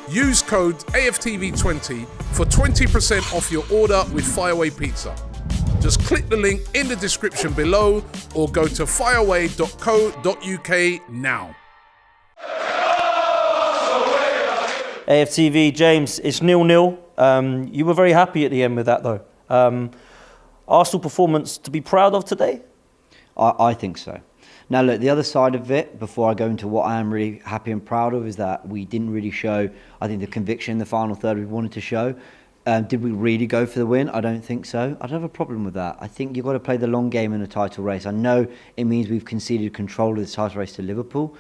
Use code AFTV20 for 20% off your order with Fireaway Pizza. Just click the link in the description below or go to fireaway.co.uk now. AFTV, James, it's 0-0. You were very happy at the end with that though. Arsenal performance to be proud of today? I think so. Now look, the other side of it, before I go into what I am really happy and proud of, is that we didn't really show, I think, the conviction in the final third we wanted to show. Did we really go for the win? I don't think so. I don't have a problem with that. I think you've got to play the long game in a title race. I know it means we've conceded control of the title race to Liverpool.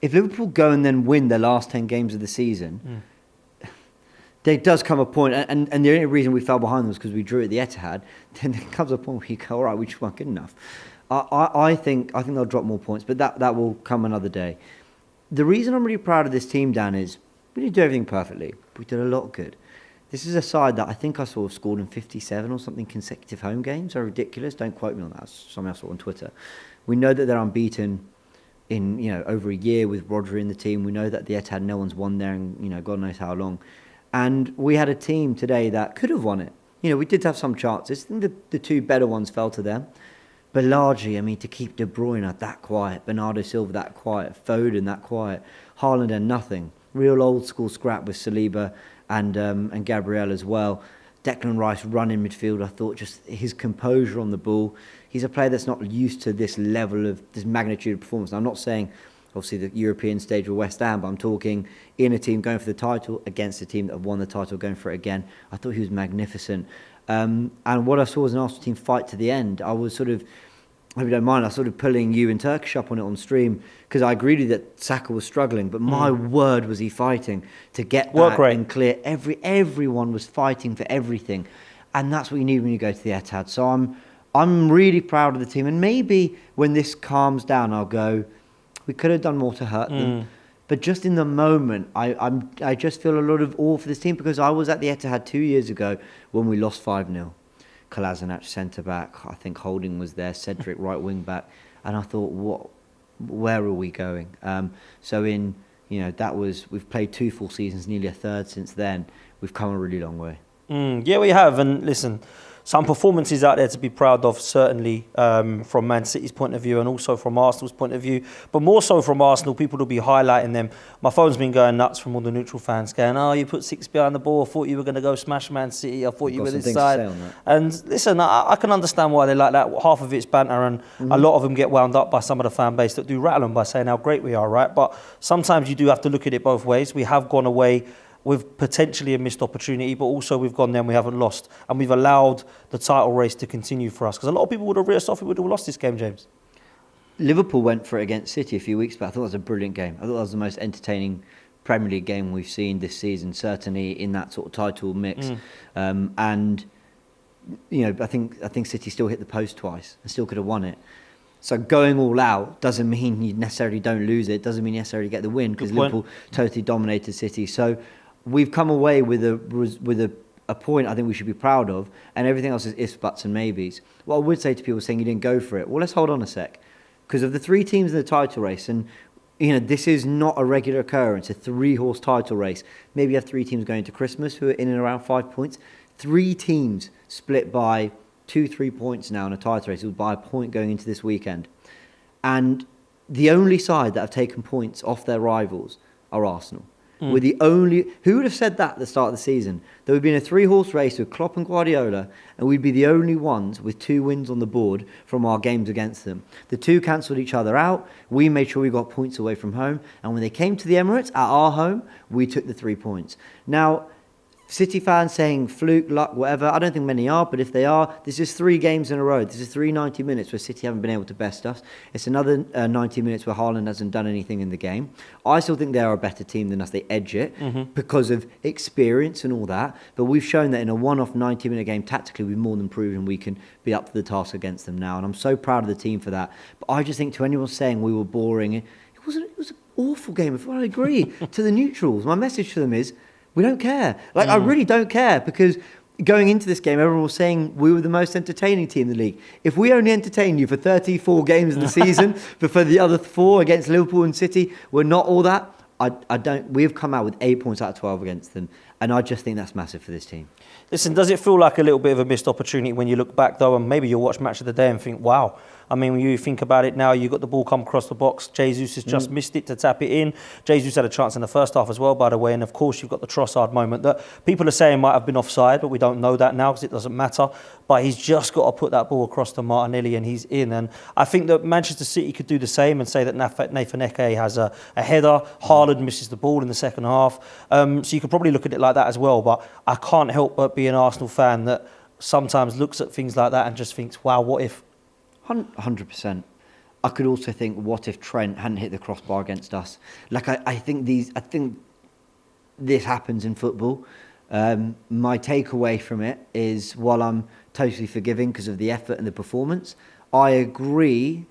If Liverpool go and then win their last 10 games of the season, there does come a point, and the only reason we fell behind them was because we drew at the Etihad, then there comes a point where you go, all right, we just weren't good enough. I think they'll drop more points, but that will come another day. The reason I'm really proud of this team, Dan, is we didn't do everything perfectly. We did a lot good. This is a side that I think I saw scored in 57 or something consecutive home games. They're ridiculous. Don't quote me on that. That's something I saw on Twitter. We know that they're unbeaten in over a year with Rodri in the team. We know that the Etihad, no one's won there in God knows how long. And we had a team today that could have won it. We did have some chances. I think the two better ones fell to them. But largely, to keep De Bruyne that quiet, Bernardo Silva that quiet, Foden that quiet, Haaland and nothing. Real old school scrap with Saliba and Gabriel as well. Declan Rice running midfield, I thought just his composure on the ball. He's a player that's not used to this level of, this magnitude of performance. Now, I'm not saying, obviously, the European stage with West Ham, but I'm talking in a team going for the title against a team that have won the title, going for it again. I thought he was magnificent. And what I saw was an Arsenal team fight to the end. I was sort of, I hope you don't mind, I was sort of pulling you in Turkish up on it on stream because I agreed with you that Saka was struggling, but my word was he fighting to get back and clear. Everyone was fighting for everything, and that's what you need when you go to the Etihad. So I'm really proud of the team, and maybe when this calms down, I'll go, we could have done more to hurt them. But just in the moment, I just feel a lot of awe for this team because I was at the Etihad 2 years ago when we lost 5-0. Kolasinac centre-back, I think Holding was there, Cedric right wing-back, and I thought, where are we going? We've played 2 full seasons, nearly a third since then. We've come a really long way. Yeah, we have, and listen, some performances out there to be proud of, certainly from Man City's point of view and also from Arsenal's point of view. But more so from Arsenal, people will be highlighting them. My phone's been going nuts from all the neutral fans going, oh, you put 6 behind the ball. I thought you were going to go smash Man City. I thought you were this side. And listen, I can understand why they like that. Half of it's banter and a lot of them get wound up by some of the fan base that do rattle them by saying how great we are, right? But sometimes you do have to look at it both ways. We have gone away with potentially a missed opportunity, but also we've gone there and we haven't lost. And we've allowed the title race to continue for us. Because a lot of people would have written us off if we would have lost this game, James. Liverpool went for it against City a few weeks back. I thought it was a brilliant game. I thought that was the most entertaining Premier League game we've seen this season, certainly in that sort of title mix. I think City still hit the post twice and still could have won it. So going all out doesn't mean you necessarily don't lose it. Doesn't mean you necessarily get the win because Liverpool totally dominated City. So we've come away with a point I think we should be proud of, and everything else is ifs, buts and maybes. What I would say to people saying you didn't go for it, well, let's hold on a sec. Because of the 3 teams in the title race, and this is not a regular occurrence, a 3-horse title race. Maybe you have 3 teams going to Christmas who are in and around 5 points. 3 teams split by 2-3 points now in a title race, by a point going into this weekend. And the only side that have taken points off their rivals are Arsenal. We're the only... Who would have said that at the start of the season? There would have been a 3-horse race with Klopp and Guardiola, and we'd be the only ones with 2 wins on the board from our games against them. The 2 cancelled each other out. We made sure we got points away from home. And when they came to the Emirates, at our home, we took the 3 points. Now, City fans saying fluke, luck, whatever, I don't think many are, but if they are, this is 3 games in a row. This is 3 90 minutes where City haven't been able to best us. It's another 90 minutes where Haaland hasn't done anything in the game. I still think they are a better team than us. They edge it because of experience and all that. But we've shown that in a one-off 90-minute game, tactically, we've more than proven we can be up to the task against them now. And I'm so proud of the team for that. But I just think to anyone saying we were boring, it was an awful game. If I agree to the neutrals, my message to them is, we don't care. I really don't care because going into this game, everyone was saying we were the most entertaining team in the league. If we only entertain you for 34 games in the season, but for the other 4 against Liverpool and City, we're not all that, I don't. We've come out with 8 points out of 12 against them, and I just think that's massive for this team. Listen, does it feel like a little bit of a missed opportunity when you look back, though, and maybe you'll watch Match of the Day and think, wow. I mean, when you think about it now, you got the ball come across the box. Jesus has just missed it to tap it in. Jesus had a chance in the first half as well, by the way. And, of course, you've got the Trossard moment that people are saying might have been offside, but we don't know that now because it doesn't matter. But he's just got to put that ball across to Martinelli and he's in. And I think that Manchester City could do the same and say that Nathan Eke has a header. Haaland misses the ball in the second half. So you could probably look at it like that as well. But I can't help but be an Arsenal fan that sometimes looks at things like that and just thinks, wow, what if? 100%. I could also think, what if Trent hadn't hit the crossbar against us? Like I think this happens in football. My takeaway from it is, while I'm totally forgiving because of the effort and the performance, I agree.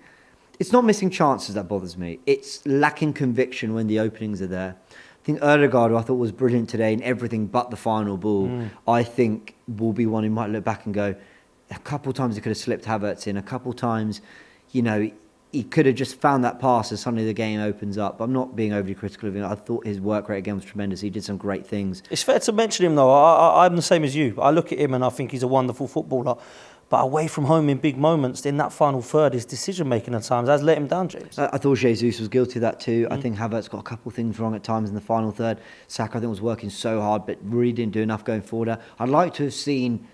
It's not missing chances that bothers me. It's lacking conviction when the openings are there. I think Ødegaard, who I thought was brilliant today in everything but the final ball, I think will be one who might look back and go, a couple of times he could have slipped Havertz in. A couple of times, he could have just found that pass as suddenly the game opens up. I'm not being overly critical of him. I thought his work rate again was tremendous. He did some great things. It's fair to mention him, though. I'm the same as you. I look at him and I think he's a wonderful footballer. But away from home in big moments, in that final third, his decision-making at times has let him down, James. I thought Jesus was guilty of that too. I think Havertz got a couple of things wrong at times in the final third. Saka, I think, was working so hard, but really didn't do enough going forward. I would like to have seen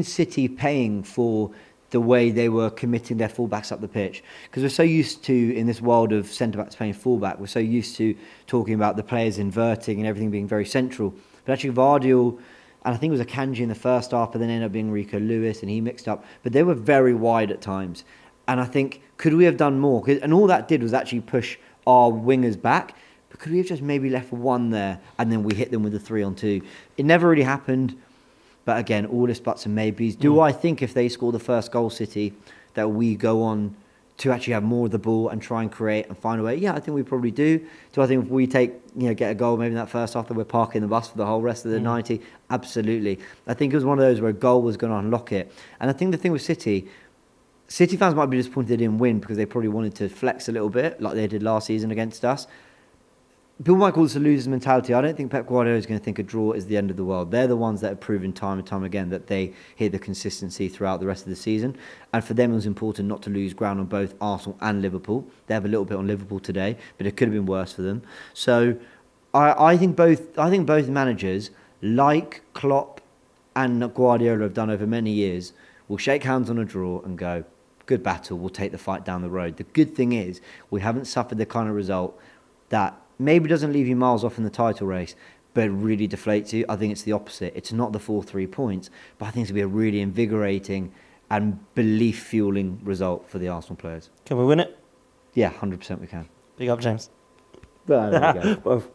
City paying for the way they were committing their fullbacks up the pitch. Because we're so used to, in this world of centre-backs playing fullback, we're so used to talking about the players inverting and everything being very central. But actually Vardiel, and I think it was Akanji in the first half, but then ended up being Rico Lewis, and he mixed up. But they were very wide at times. And I think, could we have done more? And all that did was actually push our wingers back. But could we have just maybe left one there, and then we hit them with the 3-on-2? It never really happened. But again, all this buts and maybes. Do I think if they score the first goal, City, that we go on to actually have more of the ball and try and create and find a way? Yeah, I think we probably do. Do I think if we get a goal maybe in that first half, that we're parking the bus for the whole rest of the 90? Absolutely. I think it was one of those where a goal was going to unlock it. And I think the thing with City fans might be disappointed they didn't win because they probably wanted to flex a little bit like they did last season against us. People might call this a loser's mentality. I don't think Pep Guardiola is going to think a draw is the end of the world. They're the ones that have proven time and time again that they hit the consistency throughout the rest of the season. And for them, it was important not to lose ground on both Arsenal and Liverpool. They have a little bit on Liverpool today, but it could have been worse for them. So I think both managers, like Klopp and Guardiola have done over many years, will shake hands on a draw and go, good battle, we'll take the fight down the road. The good thing is we haven't suffered the kind of result that maybe doesn't leave you miles off in the title race, but really deflates you. I think it's the opposite. It's not the 4-3 points, but I think it's going to be a really invigorating and belief-fueling result for the Arsenal players. Can we win it? Yeah, 100% we can. Big up, James. Well, there we go. Both.